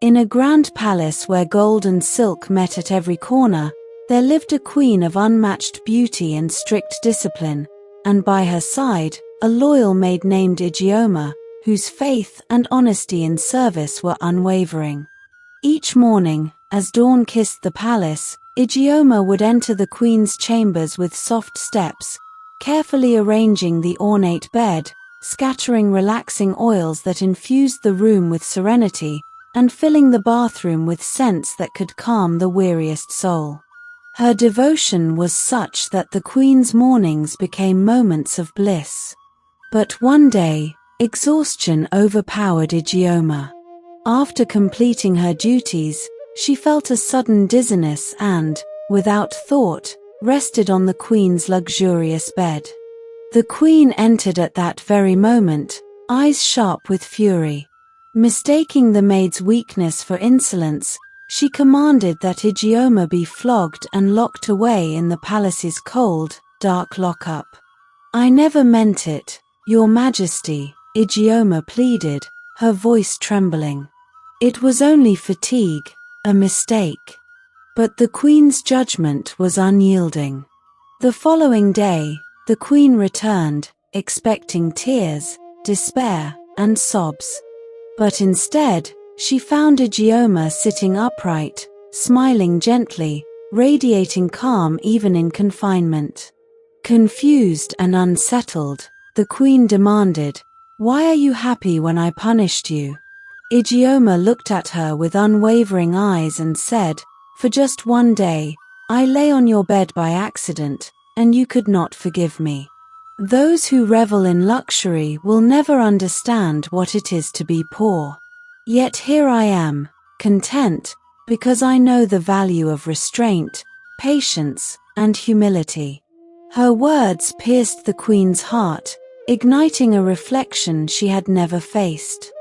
In a grand palace where gold and silk met at every corner, there lived a queen of unmatched beauty and strict discipline, and by her side, a loyal maid named Ijeoma, whose faith and honesty in service were unwavering. Each morning, as dawn kissed the palace, Ijeoma would enter the queen's chambers with soft steps, carefully arranging the ornate bed, scattering relaxing oils that infused the room with serenity, and filling the bathroom with scents that could calm the weariest soul. Her devotion was such that the queen's mornings became moments of bliss. But one day, exhaustion overpowered Ijeoma. After completing her duties, she felt a sudden dizziness and, without thought, rested on the queen's luxurious bed. The queen entered at that very moment, eyes sharp with fury. Mistaking the maid's weakness for insolence, she commanded that Ijeoma be flogged and locked away in the palace's cold, dark lockup. "I never meant it, Your Majesty," Ijeoma pleaded, her voice trembling. "It was only fatigue, a mistake." But the queen's judgment was unyielding. The following day, the queen returned, expecting tears, despair, and sobs. But instead, she found Ijeoma sitting upright, smiling gently, radiating calm even in confinement. Confused and unsettled, the queen demanded, "Why are you happy when I punished you?" Ijeoma looked at her with unwavering eyes and said, "For just one day, I lay on your bed by accident, and you could not forgive me. Those who revel in luxury will never understand what it is to be poor. Yet here I am, content, because I know the value of restraint, patience, and humility." Her words pierced the queen's heart, igniting a reflection she had never faced.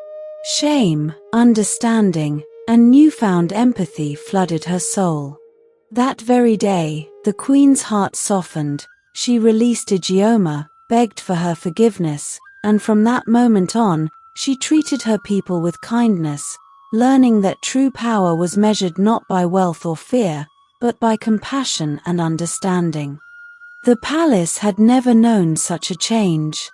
Shame, understanding, and newfound empathy flooded her soul. That very day, the queen's heart softened. She released Ijeoma, begged for her forgiveness, and from that moment on, she treated her people with kindness, learning that true power was measured not by wealth or fear, but by compassion and understanding. The palace had never known such a change.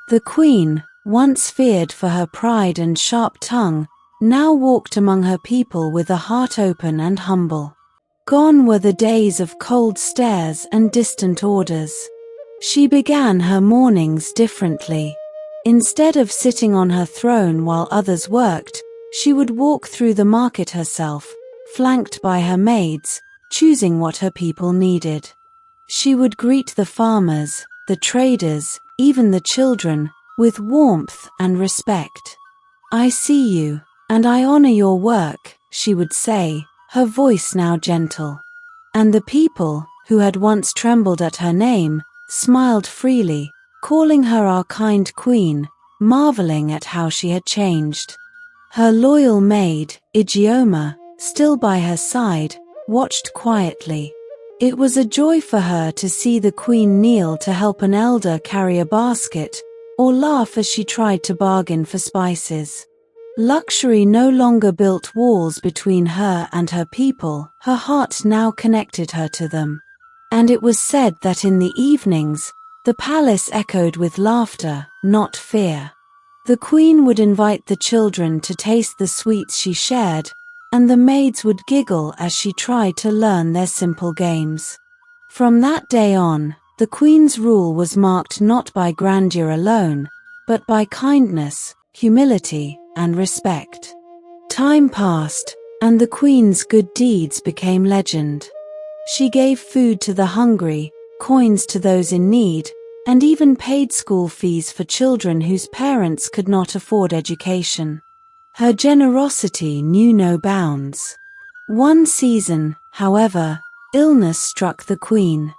The queen, once feared for her pride and sharp tongue, now walked among her people with a heart open and humble. Gone were the days of cold stares and distant orders. She began her mornings differently. Instead of sitting on her throne while others worked, she would walk through the market herself, flanked by her maids, choosing what her people needed. She would greet the farmers, the traders, even the children, with warmth and respect. "I see you, and I honor your work," she would say, her voice now gentle. And the people, who had once trembled at her name, smiled freely, calling her our kind queen, marveling at how she had changed. Her loyal maid, Ijeoma, still by her side, watched quietly. It was a joy for her to see the queen kneel to help an elder carry a basket, or laugh as she tried to bargain for spices. Luxury no longer built walls between her and her people, her heart now connected her to them. And it was said that in the evenings, the palace echoed with laughter, not fear. The queen would invite the children to taste the sweets she shared, and the maids would giggle as she tried to learn their simple games. From that day on, the queen's rule was marked not by grandeur alone, but by kindness, humility, and respect. Time passed, and the queen's good deeds became legend. She gave food to the hungry, coins to those in need, and even paid school fees for children whose parents could not afford education. Her generosity knew no bounds. One season, however, illness struck the queen.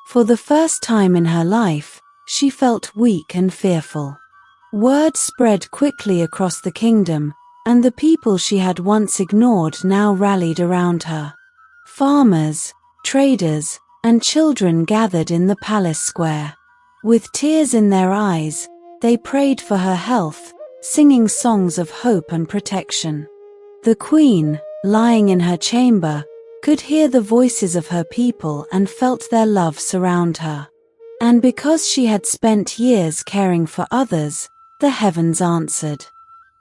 For the first time in her life, she felt weak and fearful. Word spread quickly across the kingdom, and the people she had once ignored now rallied around her. Farmers, traders, and children gathered in the palace square. With tears in their eyes, they prayed for her health, singing songs of hope and protection. The queen, lying in her chamber, could hear the voices of her people and felt their love surround her. And because she had spent years caring for others, the heavens answered.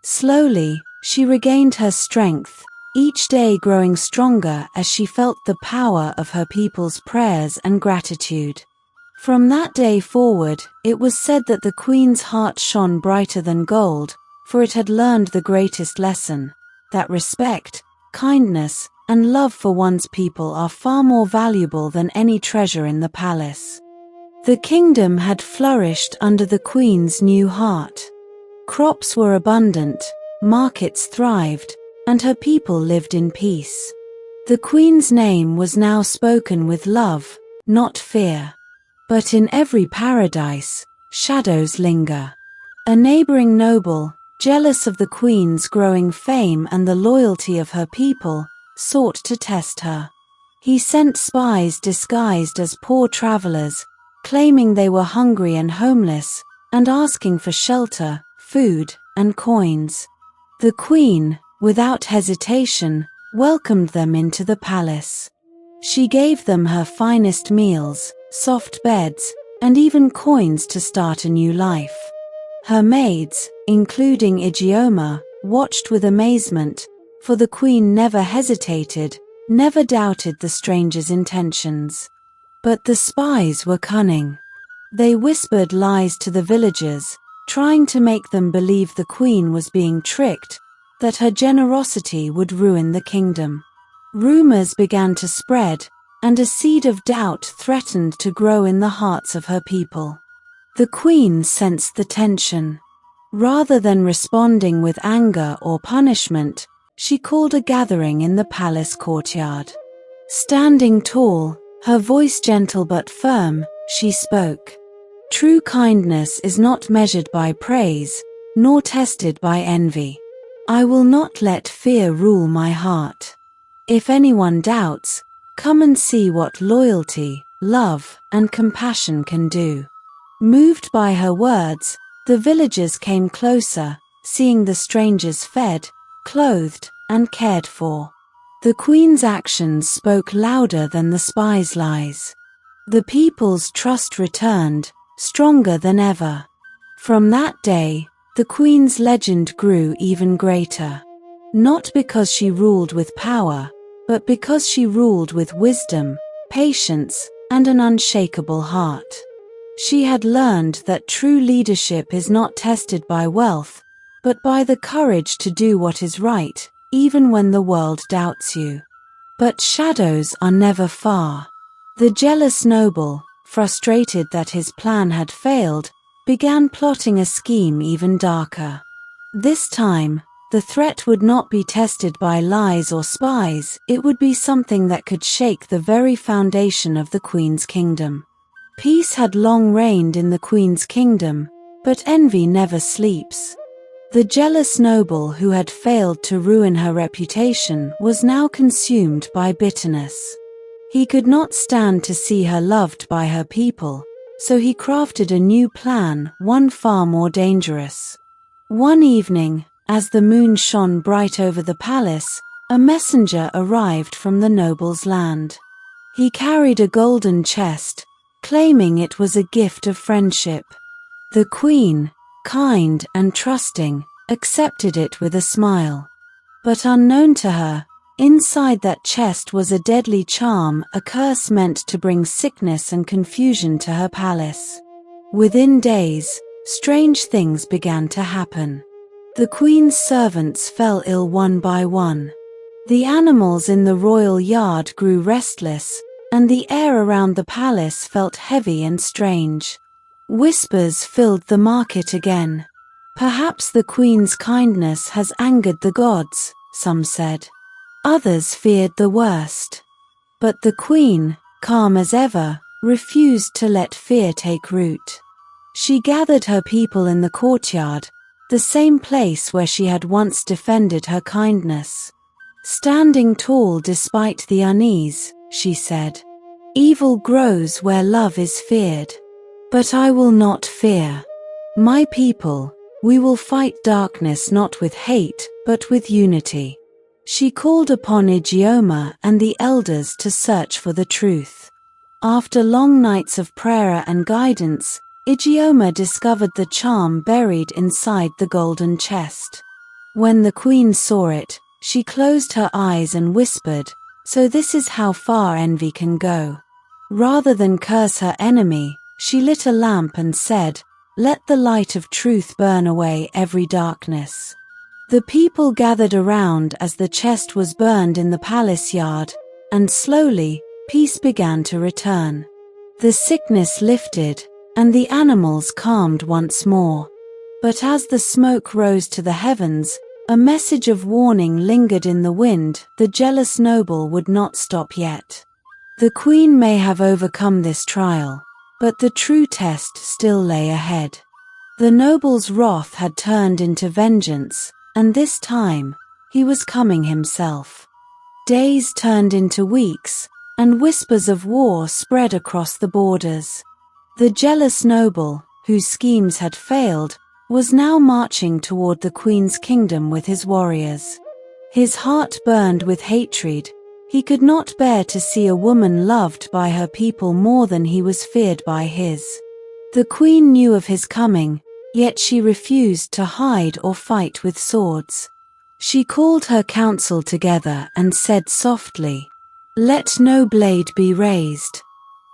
Slowly, she regained her strength, each day growing stronger as she felt the power of her people's prayers and gratitude. From that day forward, it was said that the queen's heart shone brighter than gold, for it had learned the greatest lesson, that respect, kindness, and love for one's people are far more valuable than any treasure in the palace. The kingdom had flourished under the queen's new heart. Crops were abundant, markets thrived, and her people lived in peace. The queen's name was now spoken with love, not fear. But in every paradise, shadows linger. A neighboring noble, jealous of the queen's growing fame and the loyalty of her people, sought to test her. He sent spies disguised as poor travelers, claiming they were hungry and homeless, and asking for shelter, food, and coins. The queen, without hesitation, welcomed them into the palace. She gave them her finest meals, soft beds, and even coins to start a new life. Her maids, including Ijeoma, watched with amazement, for the queen never hesitated, never doubted the stranger's intentions. But the spies were cunning. They whispered lies to the villagers, trying to make them believe the queen was being tricked, that her generosity would ruin the kingdom. Rumors began to spread, and a seed of doubt threatened to grow in the hearts of her people. The queen sensed the tension. Rather than responding with anger or punishment, she called a gathering in the palace courtyard. Standing tall, her voice gentle but firm, she spoke. True kindness is not measured by praise, nor tested by envy. I will not let fear rule my heart. If anyone doubts, come and see what loyalty, love, and compassion can do. Moved by her words, the villagers came closer, seeing the strangers fed, clothed, and cared for. The queen's actions spoke louder than the spies' lies. The people's trust returned, stronger than ever. From that day, the queen's legend grew even greater. Not because she ruled with power, but because she ruled with wisdom, patience, and an unshakable heart. She had learned that true leadership is not tested by wealth, but by the courage to do what is right, even when the world doubts you. But shadows are never far. The jealous noble, frustrated that his plan had failed, began plotting a scheme even darker. This time, the threat would not be tested by lies or spies, it would be something that could shake the very foundation of the queen's kingdom. Peace had long reigned in the queen's kingdom, but envy never sleeps. The jealous noble who had failed to ruin her reputation was now consumed by bitterness. He could not stand to see her loved by her people, so he crafted a new plan, one far more dangerous. One evening, as the moon shone bright over the palace, a messenger arrived from the noble's land. He carried a golden chest, claiming it was a gift of friendship. The queen, kind and trusting, accepted it with a smile. But unknown to her, inside that chest was a deadly charm, a curse meant to bring sickness and confusion to her palace. Within days, strange things began to happen. The queen's servants fell ill one by one. The animals in the royal yard grew restless, and the air around the palace felt heavy and strange. Whispers filled the market again. Perhaps the queen's kindness has angered the gods, some said. Others feared the worst. But the queen, calm as ever, refused to let fear take root. She gathered her people in the courtyard, the same place where she had once defended her kindness. Standing tall despite the unease, she said, "Evil grows where love is feared. But I will not fear. My people, we will fight darkness not with hate, but with unity." She called upon Ijeoma and the elders to search for the truth. After long nights of prayer and guidance, Ijeoma discovered the charm buried inside the golden chest. When the queen saw it, she closed her eyes and whispered, "So this is how far envy can go." Rather than curse her enemy, she lit a lamp and said, "Let the light of truth burn away every darkness." The people gathered around as the chest was burned in the palace yard, and slowly, peace began to return. The sickness lifted, and the animals calmed once more. But as the smoke rose to the heavens, a message of warning lingered in the wind. The jealous noble would not stop yet. The queen may have overcome this trial, but the true test still lay ahead. The noble's wrath had turned into vengeance, and this time, he was coming himself. Days turned into weeks, and whispers of war spread across the borders. The jealous noble, whose schemes had failed, was now marching toward the queen's kingdom with his warriors. His heart burned with hatred. He could not bear to see a woman loved by her people more than he was feared by his. The queen knew of his coming, yet she refused to hide or fight with swords. She called her council together and said softly, "Let no blade be raised.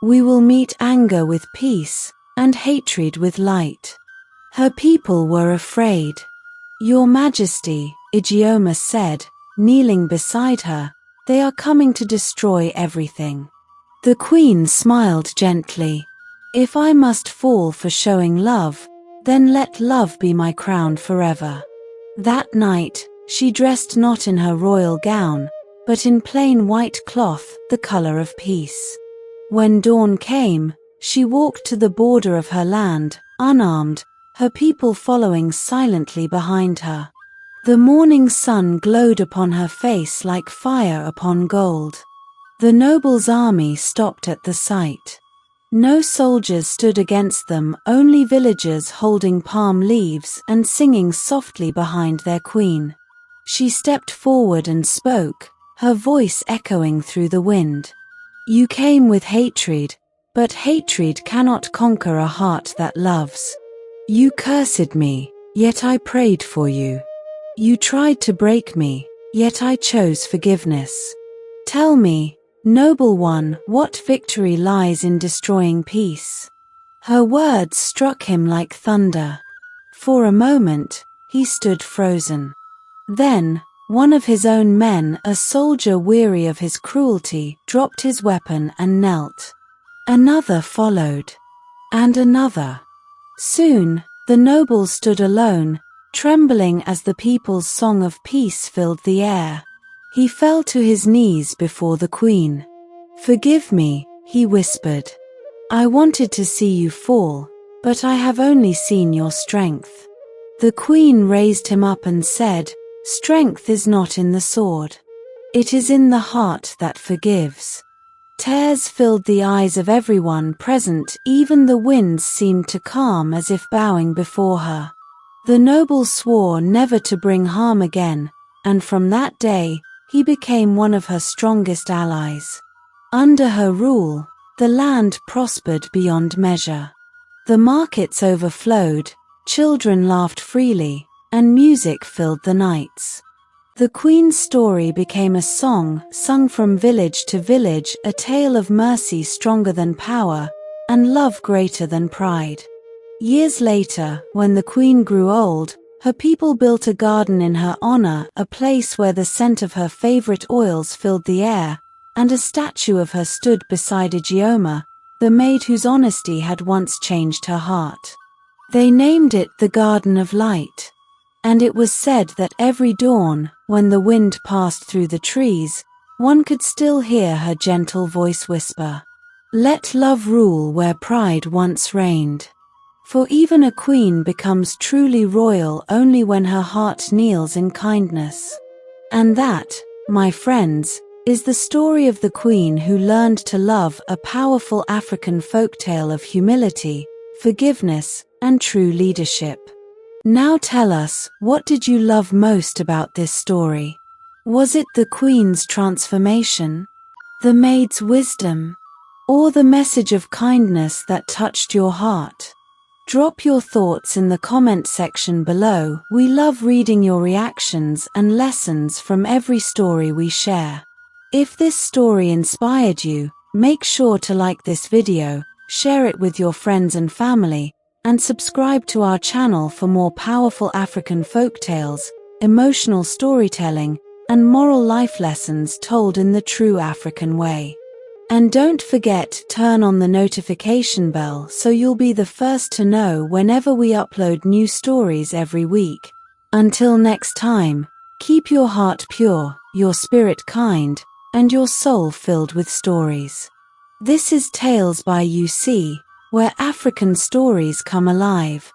We will meet anger with peace, and hatred with light." Her people were afraid. "Your Majesty," Ijeoma said, kneeling beside her, "they are coming to destroy everything." The queen smiled gently. "If I must fall for showing love, then let love be my crown forever." That night, she dressed not in her royal gown, but in plain white cloth, the color of peace. When dawn came, she walked to the border of her land, unarmed, her people following silently behind her. The morning sun glowed upon her face like fire upon gold. The noble's army stopped at the sight. No soldiers stood against them, only villagers holding palm leaves and singing softly behind their queen. She stepped forward and spoke, her voice echoing through the wind. "You came with hatred, but hatred cannot conquer a heart that loves. You cursed me, yet I prayed for you. You tried to break me, yet I chose forgiveness. Tell me, noble one, what victory lies in destroying peace?" Her words struck him like thunder. For a moment, he stood frozen. Then, one of his own men, a soldier weary of his cruelty, dropped his weapon and knelt. Another followed, and another. Soon, the noble stood alone, trembling as the people's song of peace filled the air. He fell to his knees before the queen. "Forgive me," he whispered. "I wanted to see you fall, but I have only seen your strength." The queen raised him up and said, "Strength is not in the sword. It is in the heart that forgives." Tears filled the eyes of everyone present, even the winds seemed to calm as if bowing before her. The noble swore never to bring harm again, and from that day, he became one of her strongest allies. Under her rule, the land prospered beyond measure. The markets overflowed, children laughed freely, and music filled the nights. The queen's story became a song sung from village to village, a tale of mercy stronger than power, and love greater than pride. Years later, when the queen grew old, her people built a garden in her honor, a place where the scent of her favorite oils filled the air, and a statue of her stood beside Ijeoma, the maid whose honesty had once changed her heart. They named it the Garden of Light. And it was said that every dawn, when the wind passed through the trees, one could still hear her gentle voice whisper, "Let love rule where pride once reigned." For even a queen becomes truly royal only when her heart kneels in kindness. And that, my friends, is the story of the queen who learned to love, a powerful African folktale of humility, forgiveness, and true leadership. Now tell us, what did you love most about this story? Was it the Queen's transformation, the Maid's wisdom, or the message of kindness that touched your heart? Drop your thoughts in the comment section below. We love reading your reactions and lessons from every story we share. If this story inspired you, make sure to like this video, share it with your friends and family, and subscribe to our channel for more powerful African folktales, emotional storytelling, and moral life lessons told in the true African way. And don't forget to turn on the notification bell so you'll be the first to know whenever we upload new stories every week. Until next time, keep your heart pure, your spirit kind, and your soul filled with stories. This is Tales by UCEE, where African stories come alive.